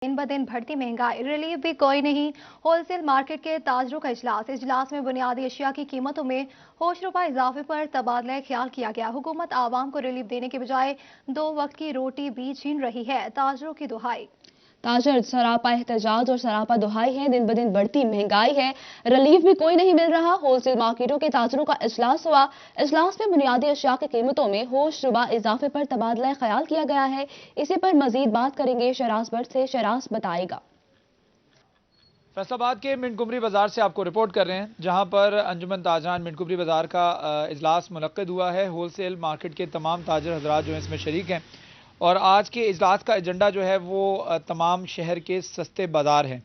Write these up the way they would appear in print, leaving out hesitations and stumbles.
दिन ब दिन बढ़ती महंगाई, रिलीफ भी कोई नहीं। होलसेल मार्केट के ताजरों का इजलास में बुनियादी अशिया की कीमतों में होश रुपा इजाफे पर तबादला ख्याल किया गया। हुकूमत आवाम को रिलीफ देने के बजाय 2 वक्त की रोटी भी छीन रही है। ताजरों की दुहाई, ताजर सरापा एहतजाज और सरापा दुहाई है। दिन ब दिन बढ़ती महंगाई है, रिलीफ भी कोई नहीं मिल रहा। होलसेल मार्केटों के ताजरों का इजलास हुआ। इजलास में बुनियादी अशिया की कीमतों में होश रुबा इजाफे पर तबादला ख्याल किया गया है। इसी पर मजीद बात करेंगे शहराज भट्ट से। शहराज बताएगा। फैसलाबाद के मिंटकुमरी बाजार से आपको रिपोर्ट कर रहे हैं, जहां पर अंजुमन ताजरान मिंटकुमरी बाजार का इजलास मुनक्किद हुआ है। होलसेल मार्केट के तमाम ताजर हजरात जो हैं इसमें शरीक हैं और आज के इजलास का एजेंडा जो है वो तमाम शहर के सस्ते बाजार हैं।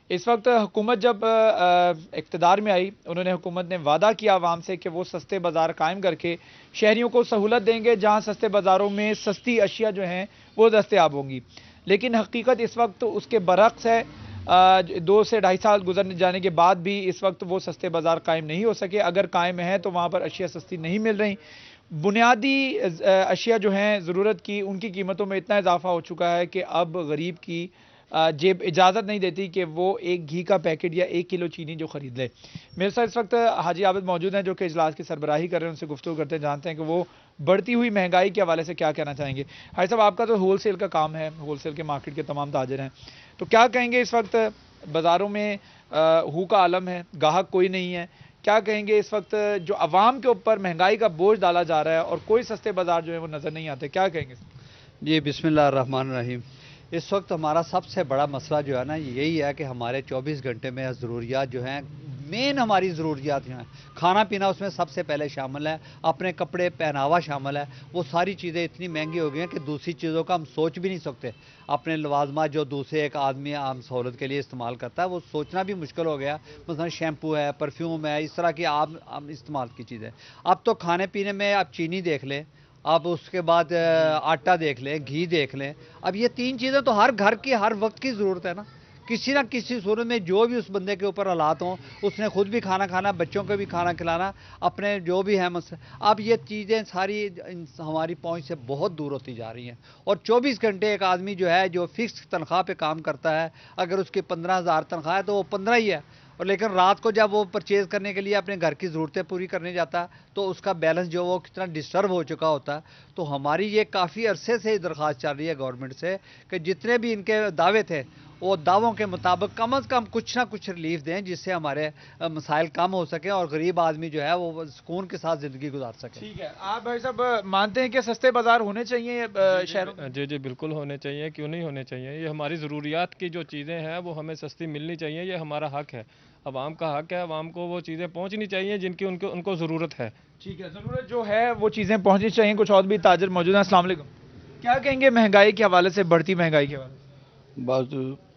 इस वक्त हुकूमत जब इक़्तिदार में आई, उन्होंने हुकूमत ने वादा किया आवाम से कि वो सस्ते बाजार कायम करके शहरियों को सहूलत देंगे, जहां सस्ते बाज़ारों में सस्ती अशिया जो हैं वो दस्तयाब होंगी। लेकिन हकीकत इस वक्त उसके बरक्स है। 2 से 2.5 साल गुजर जाने के बाद भी इस वक्त वो सस्ते बाज़ार कायम नहीं हो सके। अगर कायम है तो वहाँ पर अशिया सस्ती नहीं मिल रही। बुनियादी अशिया जो हैं ज़रूरत की, उनकी कीमतों में इतना इजाफा हो चुका है कि अब गरीब की जेब इजाज़त नहीं देती कि वो एक घी का पैकेट या 1 किलो चीनी जो ख़रीद ले। मेरे साथ इस वक्त हाजी आबिद मौजूद हैं जो कि इजलास की सरबराही कर रहे हैं। उनसे गुफ्तगू करते हैं, जानते हैं कि वो बढ़ती हुई महंगाई के हवाले से क्या कहना चाहेंगे। हाजी साहब, आपका तो होलसेल का काम है, होलसेल के मार्केट के तमाम ताजर हैं, तो क्या कहेंगे इस वक्त बाज़ारों में हू का आलम है, गाहक कोई नहीं है, क्या कहेंगे इस वक्त जो आवाम के ऊपर महंगाई का बोझ डाला जा रहा है और कोई सस्ते बाज़ार जो है वो नज़र नहीं आते, क्या कहेंगे? जी बिस्मिल्लाहिर्रहमानिर्रहीम। इस वक्त हमारा सबसे बड़ा मसला जो है ना यही है कि हमारे 24 घंटे में ज़रूरियात जो हैं, मेन हमारी ज़रूरियात जो हैं, खाना पीना उसमें सबसे पहले शामिल है, अपने कपड़े पहनावा शामिल है। वो सारी चीज़ें इतनी महंगी हो गई हैं कि दूसरी चीज़ों का हम सोच भी नहीं सकते। अपने लवाजमा जो दूसरे एक आदमी आम सहूलत के लिए इस्तेमाल करता है वो सोचना भी मुश्किल हो गया। मतलब शैम्पू है, परफ्यूम है, इस तरह की आम इस्तेमाल की चीज़ें। अब तो खाने पीने में आप चीनी देख लें, अब उसके बाद आटा देख लें, घी देख लें। अब ये 3 चीज़ें तो हर घर की हर वक्त की ज़रूरत है ना। किसी ना किसी सूरत में जो भी उस बंदे के ऊपर हालात हों, उसने खुद भी खाना खाना, बच्चों को भी खाना खिलाना, अपने जो भी है मसले। अब ये चीज़ें सारी हमारी पहुंच से बहुत दूर होती जा रही हैं। और 24 घंटे एक आदमी जो है जो फिक्स तनख्वाह पे काम करता है, अगर उसकी 15,000 तनख्वाह है तो वो 15 ही है। और लेकिन रात को जब वो परचेज़ करने के लिए अपने घर की ज़रूरतें पूरी करने जाता तो उसका बैलेंस जो वो कितना डिस्टर्ब हो चुका होता है। तो हमारी ये काफ़ी अरसे से दरख्वास्त चल रही है गवर्नमेंट से कि जितने भी इनके दावे थे वो दावों के मुताबिक कम अज़ कम कुछ ना कुछ रिलीफ दें, जिससे हमारे मसाइल कम हो सकें और गरीब आदमी जो है वो सुकून के साथ ज़िंदगी गुजार सके। ठीक है, आप भाई साहब मानते हैं कि सस्ते बाज़ार होने चाहिए शहरों? जी जी बिल्कुल होने चाहिए, क्यों नहीं होने चाहिए। ये हमारी ज़रूरियात की जो चीज़ें हैं वो हमें सस्ती मिलनी चाहिए, ये हमारा हक है, आवाम का हक है। आवाम को वो चीज़ें पहुंचनी चाहिए जिनकी उनको ज़रूरत है। ठीक है, ज़रूरत जो है वो चीज़ें पहुंचनी चाहिए। कुछ और भी ताजर मौजूद हैं। अस्सलाम वालेकुम, क्या कहेंगे महंगाई के हवाले से, बढ़ती महंगाई के हवाले से? बस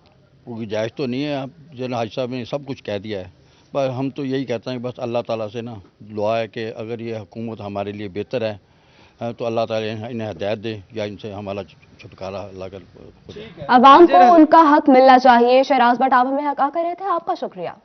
गुंजाइश तो नहीं है, आप जनाब हाजी साहब ने सब कुछ कह दिया है। पर हम तो यही कहते हैं कि बस अल्लाह ताला से ना दुआ है कि अगर ये हुकूमत हमारे लिए बेहतर है तो अल्लाह ताला इन्हें हिदायत दे या इनसे हमारा छुटकारा अल्लाह कर। आवाम को उनका हक मिलना चाहिए। शहराज भट्ट, आप हमें हक कर रहे थे, आपका शुक्रिया।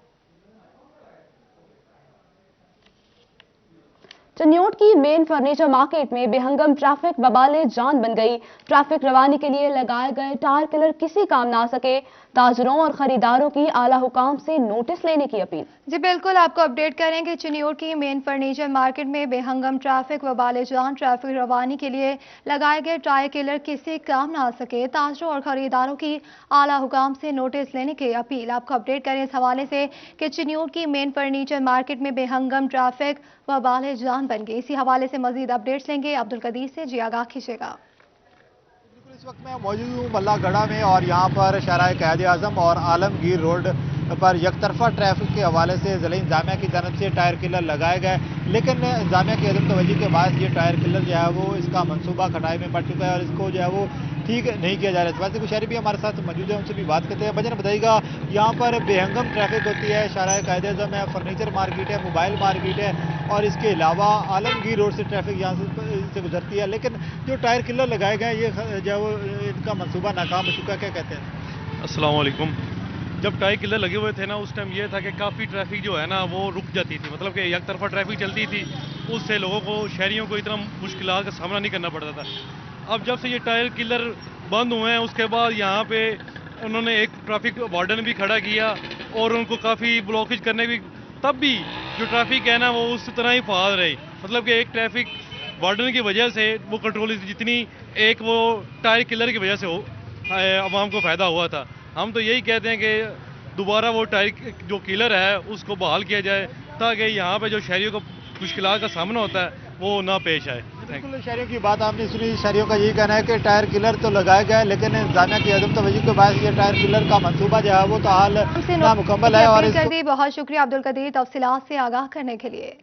चन्योट की मेन फर्नीचर मार्केट में बेहंगम ट्रैफिक बवाले जान बन गई। ट्रैफिक रवानी के लिए लगाए गए टायर किलर किसी काम ना आ सके। ताजरों और खरीदारों की आला हुकाम से नोटिस लेने की अपील। जी बिल्कुल, आपको अपडेट करेंगे। चन्योट की मेन फर्नीचर मार्केट में बेहंगम ट्रैफिक वबाले जान, ट्रैफिक रवानी के लिए लगाए गए टायर किलर किसी काम ना आ सके। ताजरों और खरीदारों की आला हुकाम से नोटिस लेने की अपील। आपको अपडेट करें इस हवाले से कि चन्योट की मेन फर्नीचर मार्केट में बेहंगम ट्रैफिक वबाले जान बन गई। इसी हवाले से मजीद अपडेट्स लेंगे अब्दुल कदीर से। जी आगाह कीजिएगा। इस वक्त मैं मौजूद हूँ बल्लागढ़ा में और यहाँ पर शहराए कायद आज़म और आलमगीर रोड पर यकतरफा ट्रैफिक के हवाले से ज़िला इंतज़ामिया की जानब से टायर किलर लगाए गए, लेकिन इंतज़ामिया की अदम तवज्जो के बाद ये टायर किलर जो है वो इसका मनसूबा खटाई में पड़ चुका है और इसको जो है वो ठीक नहीं किया जा रहा है। इस बात से कुछ शहरी भी हमारे साथ मौजूद है, उनसे भी बात करते हैं। भजन बताइएगा, यहाँ पर बेहंगम ट्रैफिक होती है, शहराए कायद आज़म है, फर्नीचर मार्केट है, मोबाइल मार्केट है और इसके अलावा आलमगीर रोड से ट्रैफिक यहाँ से गुजरती है, लेकिन जो टायर किलर लगाए गए ये जो है वो इनका मनसूबा नाकाम हो चुका है, क्या कहते हैं? अस्सलाम वालेकुम। जब टायर किलर लगे हुए थे ना, उस टाइम ये था कि काफ़ी ट्रैफिक जो है ना वो रुक जाती थी, मतलब कि एक तरफा ट्रैफिक चलती थी, उससे लोगों को, शहरियों को इतना मुश्किलात का सामना नहीं करना पड़ता था। अब जब से ये टायर किलर बंद हुए हैं उसके बाद यहाँ पे उन्होंने एक ट्रैफिक वार्डन भी खड़ा किया और उनको काफ़ी ब्लॉकेज करने भी, तब भी जो ट्रैफिक है ना वो उस तरह ही फाल रही। मतलब कि एक ट्रैफिक वार्डन की वजह से वो कंट्रोल, जितनी एक वो टायर किलर की वजह से आवाम को फ़ायदा हुआ था। हम तो यही कहते हैं कि दोबारा वो टायर जो किलर है उसको बहाल किया जाए, ताकि यहाँ पे जो शहरियों को मुश्किलात का सामना होता है वो ना पेश आए। बिल्कुल, शहरियों की बात आपने सुनी। शहरियों का यही कहना है कि टायर किलर तो लगाया गया है, लेकिन इंतजामिया की अदम तवज्जो के बाद ये टायर किलर का मंसूबा जो है वो तो हाल नामुकम्मल है। और कर दी। बहुत शुक्रिया अब्दुल कदीर तफसीलात से आगाह करने के लिए।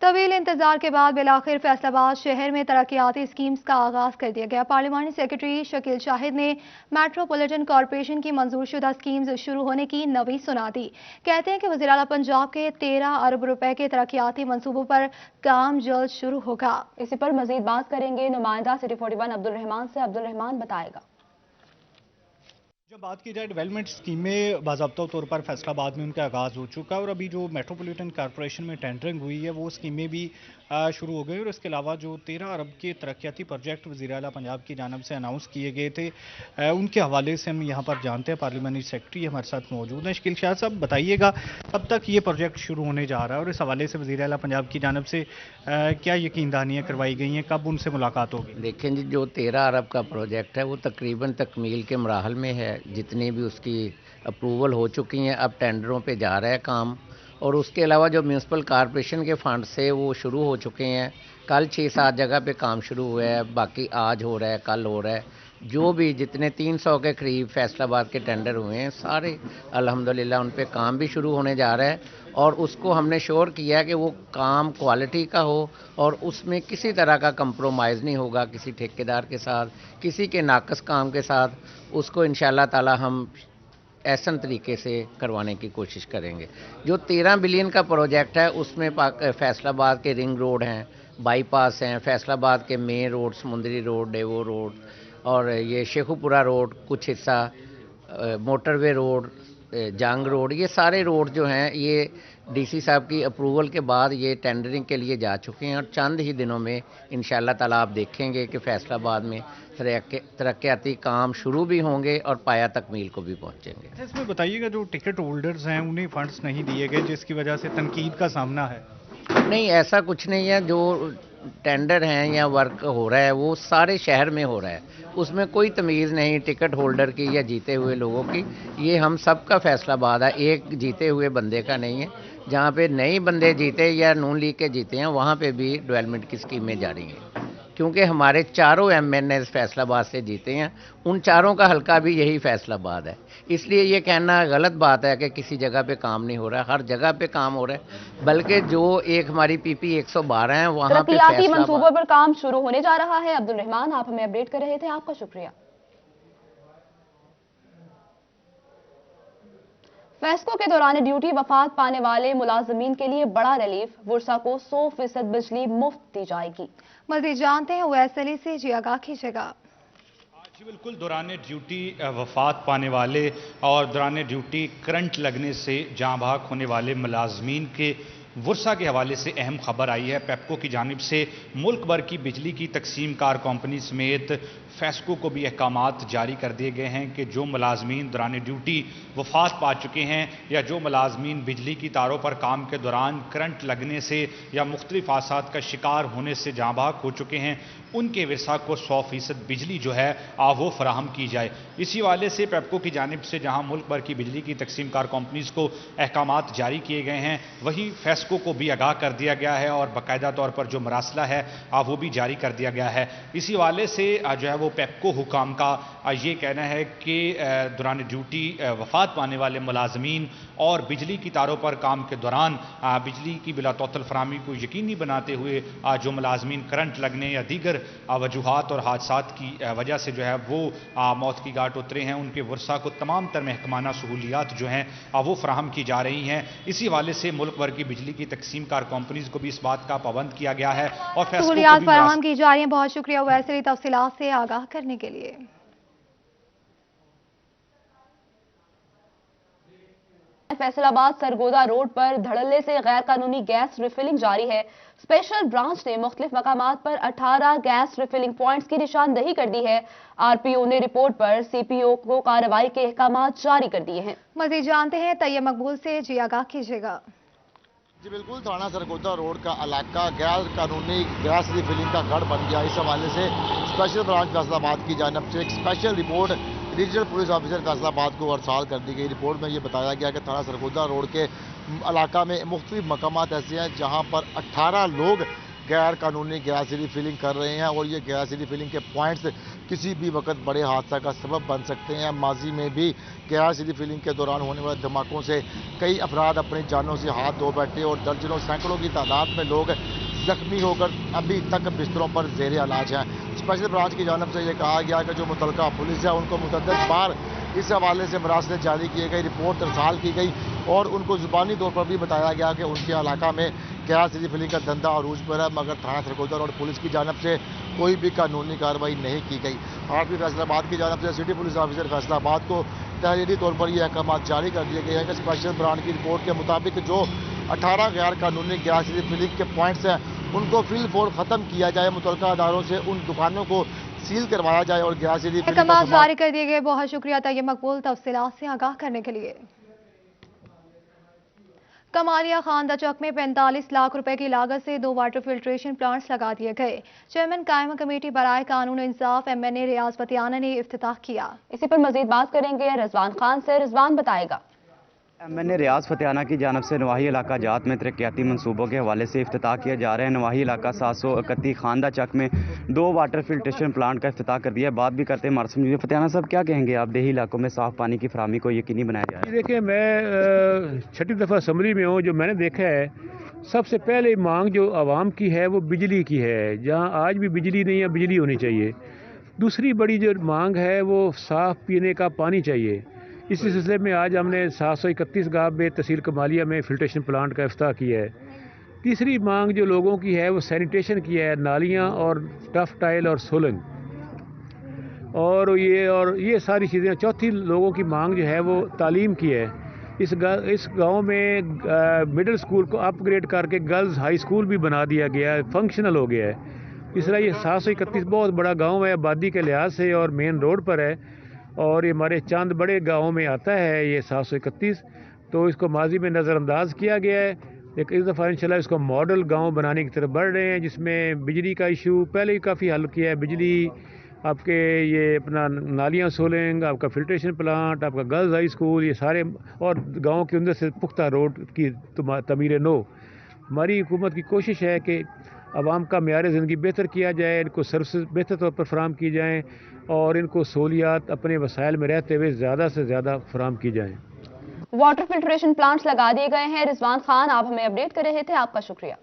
तवील इंतजार के बाद बिलाखिर फैसलाबाद शहर में तरक्याती स्कीम्स का आगाज कर दिया गया। पार्लिमानी सेक्रेटरी शकील शाहिद ने मेट्रोपॉलिटन कॉरपोरेशन की मंजूरशुदा स्कीम्स शुरू होने की नवी सुना दी। कहते हैं कि वज़ीर आला पंजाब के 13 अरब रुपए के तरक्याती मंसूबों पर काम जल्द शुरू होगा। इसी पर मजीद बात करेंगे नुमाइंदा सिटी 41 अब्दुल रहमान से। अब्दुल रहमान बताएगा। जब बात की जाए डेवलपमेंट स्कीम में, बाज़ाब्ता तौर पर फैसलाबाद में उनका आगाज़ हो चुका है और अभी जो मेट्रोपॉलिटन कॉरपोरेशन में टेंडरिंग हुई है वो स्कीमें भी शुरू हो गई। और इसके अलावा जो 13 अरब के तरक्याती प्रोजेक्ट वज़ीर आला पंजाब की जानिब से अनाउंस किए गए थे, उनके हवाले से हम यहाँ पर जानते हैं। पार्लिमानी सेक्रेटरी हमारे साथ मौजूद हैं। शकील शाह साहब, बताइएगा कब तक ये प्रोजेक्ट शुरू होने जा रहा है और इस हवाले से वज़ीर आला पंजाब की जानिब से क्या यकीन दहानियाँ करवाई गई हैं, कब उनसे मुलाकात होगी? देखें जी, जो 13 अरब का प्रोजेक्ट है वो तकरीबन तकमील के मराहल में है। जितनी भी उसकी अप्रूवल हो चुकी हैं, अब टेंडरों पे जा रहा है काम। और उसके अलावा जो म्यूनसिपल कॉरपोरेशन के फंड से वो शुरू हो चुके हैं। कल 6-7 जगह पे काम शुरू हुआ है, बाकी आज हो रहा है, कल हो रहा है। जो भी जितने 300 के करीब फैसलाबाद के टेंडर हुए हैं, सारे अल्हम्दुलिल्लाह उन पे काम भी शुरू होने जा रहा है। और उसको हमने श्योर किया कि वो काम क्वालिटी का हो और उसमें किसी तरह का कंप्रोमाइज़ नहीं होगा किसी ठेकेदार के साथ, किसी के नाकस काम के साथ। उसको इंशाअल्लाह ताला हम ऐसन तरीके से करवाने की कोशिश करेंगे। जो 13 बिलियन का प्रोजेक्ट है उसमें फैसलाबाद के रिंग रोड हैं, बाईपास हैं, फैसलाबाद के मेन रोड, समुंदरी रोड, डेवो रोड और ये शेखुपुरा रोड, कुछ हिस्सा मोटरवे रोड, जंग रोड, ये सारे रोड जो हैं ये डीसी साहब की अप्रूवल के बाद ये टेंडरिंग के लिए जा चुके हैं। और चंद ही दिनों में इंशाअल्लाह ताला आप देखेंगे कि फैसलाबाद में तरक्याती काम शुरू भी होंगे और पाया तकमील को भी पहुंचेंगे। इसमें बताइएगा, जो टिकट होल्डर्स हैं उन्हें फंड्स नहीं दिए गए जिसकी वजह से तनकीद का सामना है। नहीं, ऐसा कुछ नहीं है। जो टेंडर हैं या वर्क हो रहा है वो सारे शहर में हो रहा है, उसमें कोई तमीज़ नहीं टिकट होल्डर की या जीते हुए लोगों की। ये हम सब का फैसलाबाद है, एक जीते हुए बंदे का नहीं है। जहाँ पे नए बंदे जीते या नून लीग के जीते हैं वहाँ पे भी डेवलपमेंट की स्कीमें जारी हैं, क्योंकि हमारे चारों MNA फैसलाबाद से जीते हैं। उन चारों का हल्का भी यही फैसलाबाद है। इसलिए ये कहना गलत बात है कि किसी जगह पे काम नहीं हो रहा है। हर जगह पे काम हो रहा है, बल्कि जो एक हमारी PP 112 है वहाँ पे तरक्याती मंसूबों पर काम शुरू होने जा रहा है। अब्दुल रहमान, आप हमें अपडेट कर रहे थे, आपका शुक्रिया। फेस्को के दौरान ड्यूटी वफात पाने वाले मुलाजमीन के लिए बड़ा रिलीफ। वर्षा को 100% बिजली मुफ्त दी जाएगी। मजीद जानते हैं OSLE से। जी आगाह कीजिएगा। जी बिल्कुल, दौरान ड्यूटी वफात पाने वाले और दौरान ड्यूटी करंट लगने से जाँ बहक होने वाले मुलाजमीन के वर्षा के हवाले से अहम खबर आई है। पेप्को की जानिब से मुल्क भर की बिजली की तकसीम कार कंपनी समेत फेस्को को भी अहकामात जारी कर दिए गए हैं कि जो मुलाजमीन दौरान ड्यूटी वफात पा चुके हैं या जो मुलाजमीन बिजली की तारों पर काम के दौरान करंट लगने से या मुख्तलिफ हादसात का शिकार होने से जाँ बहक हो चुके हैं, उनके वर्षा को 100% बिजली जो है वो फराहम की जाए। इसी वाले से पेप्को की जानिब से जहाँ मुल्क भर की बिजली की तकसीम कार कंपनीज़ को अहकामात जारी किए गए हैं, वहीं फेस्को को भी आगाह कर दिया गया है और बाकायदा तौर पर जो मरासला है वो भी जारी कर दिया गया है। इसी वाले से जो है वो पेप्को हुकाम का ये कहना है कि दौरान ड्यूटी वफात पाने वाले मुलाजमीन और बिजली की तारों पर काम के दौरान बिजली की बिलातौतल फराहमी को यकीनी बनाते हुए जो मुलाजमीन करंट लगने या दीगर वजूहात और हादसात की वजह से जो है वो मौत की घाट उतरे हैं, उनके वर्षा को तमाम तर महकमाना सहूलियात जो हैं वो फराहम की जा रही हैं। इसी वाले से मुल्क भर की बिजली की तकसीम कार कंपनीज को भी इस बात का पाबंद किया गया है और सहूलियात फराहम की जा रही हैं। बहुत शुक्रिया वैसे तफसीलात से आगाह करने के लिए। फैसलाबाद सरगोदा रोड पर धड़ल्ले से गैर कानूनी गैस रिफिलिंग जारी है। स्पेशल ब्रांच ने मुख्तलिफ मकामात पर 18 गैस रिफिलिंग पॉइंट्स की निशानदही कर दी है। आरपीओ ने रिपोर्ट पर सीपीओ को कार्रवाई के अहकामात जारी कर दिए हैं। मजीद जानते हैं तैयब मकबूल से, जी आगाह कीजिएगा। जी बिल्कुल, थाना सरगोदा रोड का इलाका गैर कानूनी गैस रिफिलिंग का गढ़ बन गया। इस हवाले से स्पेशल ब्रांच फैसलाबाद की जानब से एक special report regional police officer Faisalabad को अरसाल कर दी गई। रिपोर्ट में ये बताया गया कि थाना सरगोदा रोड के इलाका में मुख्तलिफ मकामात ऐसे हैं जहाँ पर 18 लोग गैर कानूनी गैस रिफिलिंग कर रहे हैं और ये गैस रिफिलिंग के पॉइंट्स किसी भी वक्त बड़े हादसा का सबब बन सकते हैं। माजी में भी गैस रिफिलिंग के दौरान होने वाले धमाकों से कई अफराद अपनी जानों से हाथ धो बैठे और दर्जनों सैकड़ों की तादाद में लोग जख्मी होकर अभी तक बिस्तरों पर ज़ेर इलाज हैं। स्पेशल ब्रांच की जानब से ये कहा गया कि जो मुतलका पुलिस है उनको मुतअद्दिद बार इस हवाले से मरासले जारी किए गए, रिपोर्ट इरसाल की गई और उनको ज़ुबानी तौर पर भी बताया गया कि उनके इलाका में गैस रिफिलिंग का धंधा अरूज पर है, मगर थाना सरगोदा रोड पुलिस की जानब से कोई भी कानूनी कार्रवाई नहीं की गई। आरपी फैसलाबाद की जानब से सिटी पुलिस ऑफिसर फैसलाबाद को तहरीरी तौर पर ये अहकाम जारी कर दिए गए हैं कि स्पेशल ब्रांच की रिपोर्ट के मुताबिक जो 18 गैर कानूनी गैस रिफिलिंग के पॉइंट्स हैं उनको फिल फोर ख़त्म किया जाए, मुतल्लिका अदारों से उन दुकानों को सील करवाया जाए और गैस रिफिलिंग जारी कर दिए गए। बहुत शुक्रिया तैयब मकबूल तफसीलात से आगाह करने के लिए। कमालिया खानदा चौक में 45 लाख रुपए की लागत से 2 वाटर फिल्ट्रेशन प्लांट्स लगा दिए गए। चेयरमैन कायमा कमेटी बराए कानून इंसाफ MNA रियाज फतियाना ने इफ्तिताह किया। इसी पर मजीद बात करेंगे रिजवान खान से। रिजवान बताएगा। MNA रियाज फतियाना की जानब से नवाही इलाका जात में तरक्याती मनसूबों के हवाले से इफ्तिताह किया जा रहा है। नवाही इलाका 731 खानदा चक में 2 वाटर फिल्ट्रेशन प्लांट का इफ्तिताह कर दिया है। बात भी करते हैं हमारे से। फतियाना साहब, क्या कहेंगे आप, देही इलाकों में साफ पानी की फराहमी को यकीनी बनाया जाए? देखिए, मैं छठी दफ़ा असम्बली में हूँ। जो मैंने देखा है, सबसे पहले मांग जो आवाम की है वो बिजली की है। जहाँ आज भी बिजली नहीं है, बिजली होनी चाहिए। दूसरी बड़ी जो मांग है वो साफ़ पीने का पानी चाहिए। इसी सिलसिले में आज हमने 731 गांव में तहसील कमालिया में फिल्ट्रेशन प्लांट का इफ्तिताह किया है। तीसरी मांग जो लोगों की है वो सैनिटेशन की है, नालियां और टफ टाइल और सोलंग और ये सारी चीज़ें। चौथी लोगों की मांग जो है वो तालीम की है। इस गांव में मिडिल स्कूल को अपग्रेड करके गर्ल्स हाई स्कूल भी बना दिया गया है, फंक्शनल हो गया है। इस तरह ये 731 बहुत बड़ा गाँव है आबादी के लिहाज से और मेन रोड पर है और ये हमारे चंद बड़े गाँवों में आता है ये 731। तो इसको माजी में नज़रअंदाज किया गया है, लेकिन इस दफ़ा इंशाल्लाह इसको मॉडल गांव बनाने की तरफ बढ़ रहे हैं, जिसमें बिजली का इशू पहले ही काफ़ी हल किया है। बिजली, आपके ये अपना नालियाँ सोलेंग, आपका फिल्ट्रेशन प्लांट, आपका गर्ल्स हाई स्कूल, ये सारे और गाँव के अंदर से पुख्ता रोड की तमीर नो। हमारी हुकूमत की कोशिश है कि आवाम का मेयार ज़िंदगी बेहतर किया जाए, इनको सर्विसेज बेहतर तौर पर फराहम की जाएँ और इनको सहूलियात अपने वसाइल में रहते हुए ज़्यादा से ज़्यादा फराहम की जाएँ। वाटर फिल्ट्रेशन प्लांट्स लगा दिए गए हैं। रिजवान खान, आप हमें अपडेट कर रहे थे, आपका शुक्रिया।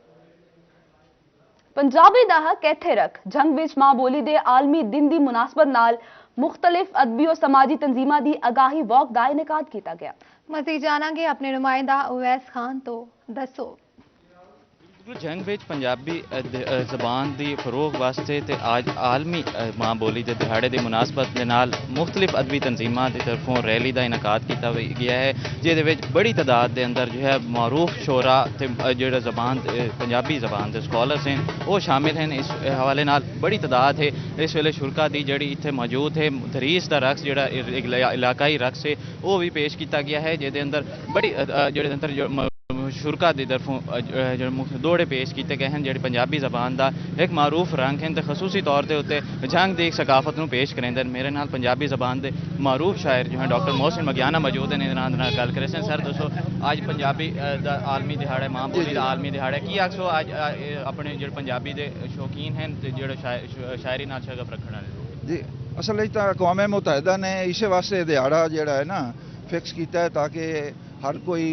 पंजाबी दा कैथे रख जंग विच मां बोली दे आलमी दिन दी मुनासबत नाल मुख्तलिफ अदबी और समाजी तंजीमां दी आगाही वॉक दा इनेकाद किया गया। मज़ीद जानांगे अपने नुमाइंदा उवैस खान तो दसो। जंग विच पंजाबी ज़बान दी फरोग वास्ते ते आज आलमी मां बोली दे दिहाड़े दी मुनासबत दे नाल मुख्तलिफ अदबी तंजीमां दी तरफों रैली दा इनकाद किया गया है, जिहदे विच बड़ी तादाद दे अंदर जो है मारूफ शोरा ते जेहड़ा ज़बान पंजाबी ज़बान दे स्कॉलर्स हैं वो शामिल हैं। इस हवाले नाल बड़ी तादाद है इस वेले शुरका दी जेहड़ी इत्थे मौजूद है। धरीस दा रक्स जेहड़ा इलाकाई रक्स है वो भी पेश किया गया है, जिहदे अंदर बड़ी जेहड़े अंदर शुरका की तरफों जो दौड़े पेश किए गए हैं, जी पंजाबी ज़बान का एक मारूफ रंग है तो खसूसी तौर पर उत्ते जंग की सकाफत को पेश करेंगे। मेरे नाल पंजाबी ज़बान के मारूफ शायर जो है डॉक्टर मोहसिन मगियाना मौजूद हैं, गल करें। सर दसो, आज पंजाबी का आलमी दिहाड़ा, मां बोली का आलमी दिहाड़ा, की आखो आज अपने जो पंजाबी के शौकीन हैं जो शायरी नाल शगफ रखने वाले जी, असल अक़वाम मुतहदा ने इस वास्ते दिहाड़ा जोड़ा है ना फिक्स किया है ताकि हर कोई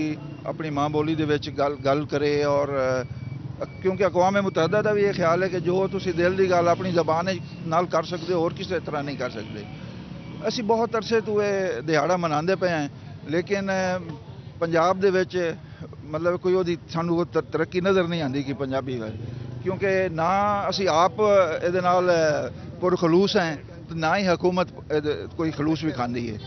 अपनी मां बोली दे विच गल करे और क्योंकि अक़वाम मुतहदा का भी ये ख्याल है कि जो तुसी दिल की गल अपनी ज़बान नाल कर सकते हो और किसी तरह नहीं कर सकते। असी बहुत अरसे तो ये दिहाड़ा मनाते पे हैं, लेकिन पंजाब दे विच मतलब कोई ओदी सानू तरक्की नज़र नहीं आती कि पंजाबी क्योंकि ना असी आप ये पुरखलूस हैं तो ना ही हुकूमत कोई खलूस भी खाती है।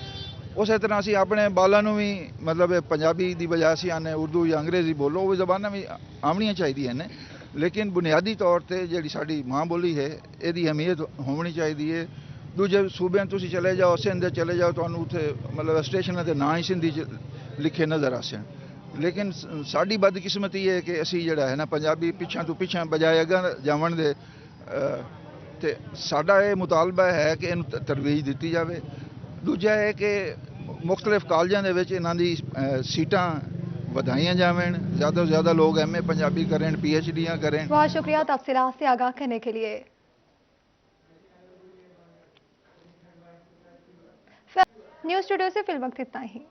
ਉਸੇ ਤਰ੍ਹਾਂ ਅਸੀਂ ਆਪਣੇ ਬਾਲਾਂ ਨੂੰ ਵੀ ਮਤਲਬ ਪੰਜਾਬੀ ਦੀ ਬਜਾਏ ਅਸੀਂ ਆਨੇ ਉਰਦੂ ਜਾਂ ਅੰਗਰੇਜ਼ੀ ਬੋਲੋ, ਉਹ ਜ਼ਬਾਨਾਂ ਵੀ ਆਉਣੀਆਂ ਚਾਹੀਦੀਆਂ ਨੇ, ਲੇਕਿਨ ਬੁਨਿਆਦੀ ਤੌਰ ਤੇ ਜਿਹੜੀ ਸਾਡੀ ਮਾਂ ਬੋਲੀ ਹੈ ਇਹਦੀ ਅਹਿਮੀਅਤ ਹੋਣੀ ਚਾਹੀਦੀ ਹੈ। ਦੂਜੇ ਸੂਬਿਆਂ ਤੁਸੀਂ ਚਲੇ ਜਾਓ, ਸਿੰਧ ਚਲੇ ਜਾਓ, ਤੁਹਾਨੂੰ ਉੱਥੇ ਮਤਲਬ ਸਟੇਸ਼ਨਾਂ ਤੇ ਨਾਂ ਹੀ ਸਿੰਧੀ 'ਚ ਲਿਖੇ ਨਜ਼ਰ ਆਸਣ, ਲੇਕਿਨ ਸਾਡੀ ਬਦਕਿਸਮਤੀ ਹੈ ਕਿ ਅਸੀਂ ਜਿਹੜਾ ਹੈ ਨਾ ਪੰਜਾਬੀ ਪਿੱਛਾਂ ਤੋਂ ਪਿੱਛਾਂ ਬਜਾਏ ਅੱਗਾਂ ਜਾਵਣ ਦੇ, ਤੇ ਸਾਡਾ ਇਹ ਮੁਤਾਲਬਾ ਹੈ ਕਿ ਇਹਨੂੰ ਤਰਵੀਜ ਦਿੱਤੀ ਜਾਵੇ। ਦੂਜਾ ਹੈ ਕਿ ਮੁxtਲਿਫ ਕਾਲਜਾਂ ਦੇ ਵਿੱਚ ਇਹਨਾਂ ਦੀ ਸੀਟਾਂ ਵਧਾਈਆਂ ਜਾਵਣ, ज़्यादा से ज़्यादा लोग MA पंजाबी करें, PhDयाँ करें। बहुत शुक्रिया तफसीलात से आगाह करने के लिए। न्यूज़ स्टूडियो से फिल वक्त इतना ही।